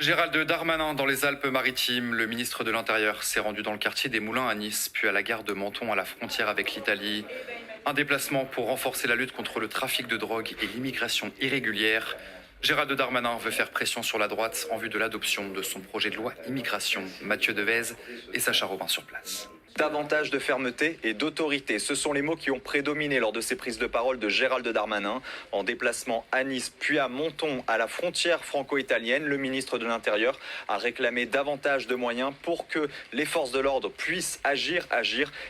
Gérald Darmanin dans les Alpes-Maritimes. Le ministre de l'Intérieur s'est rendu dans le quartier des Moulins à Nice, puis à la gare de Menton à la frontière avec l'Italie. Un déplacement pour renforcer la lutte contre le trafic de drogue et l'immigration irrégulière. Gérald Darmanin veut faire pression sur la droite en vue de l'adoption de son projet de loi immigration. Mathieu Devez et Sacha Robin sur place. Davantage de fermeté et d'autorité, ce sont les mots qui ont prédominé lors de ces prises de parole de Gérald Darmanin. En déplacement à Nice puis à Menton, à la frontière franco-italienne, le ministre de l'Intérieur a réclamé davantage de moyens pour que les forces de l'ordre puissent agir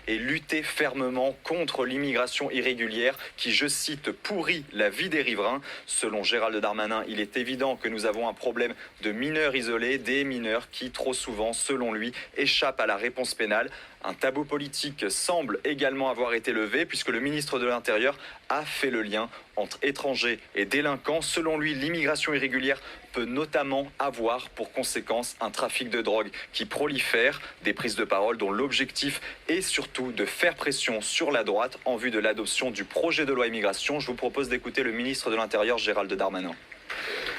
et lutter fermement contre l'immigration irrégulière qui, je cite, pourrit la vie des riverains. Selon Gérald Darmanin, il est évident que nous avons un problème de mineurs isolés, des mineurs qui trop souvent, selon lui, échappent à la réponse pénale. Un tabou politique semble également avoir été levé puisque le ministre de l'Intérieur a fait le lien entre étrangers et délinquants. Selon lui, l'immigration irrégulière peut notamment avoir pour conséquence un trafic de drogue qui prolifère. Des prises de parole dont l'objectif est surtout de faire pression sur la droite en vue de l'adoption du projet de loi immigration. Je vous propose d'écouter le ministre de l'Intérieur, Gérald Darmanin.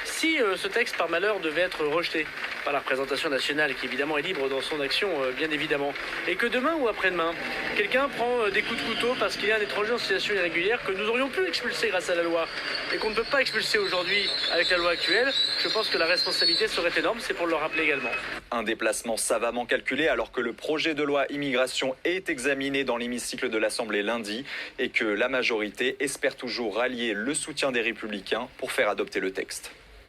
Si ce texte, par malheur, devait être rejeté par la représentation nationale, qui évidemment est libre dans son action, bien évidemment, et que demain ou après-demain, quelqu'un prend des coups de couteau parce qu'il y a un étranger en situation irrégulière que nous aurions pu expulser grâce à la loi, et qu'on ne peut pas expulser aujourd'hui avec la loi actuelle, je pense que la responsabilité serait énorme, c'est pour le rappeler également. Un déplacement savamment calculé alors que le projet de loi immigration est examiné dans l'hémicycle de l'Assemblée lundi et que la majorité espère toujours rallier le soutien des Républicains pour faire adopter le texte.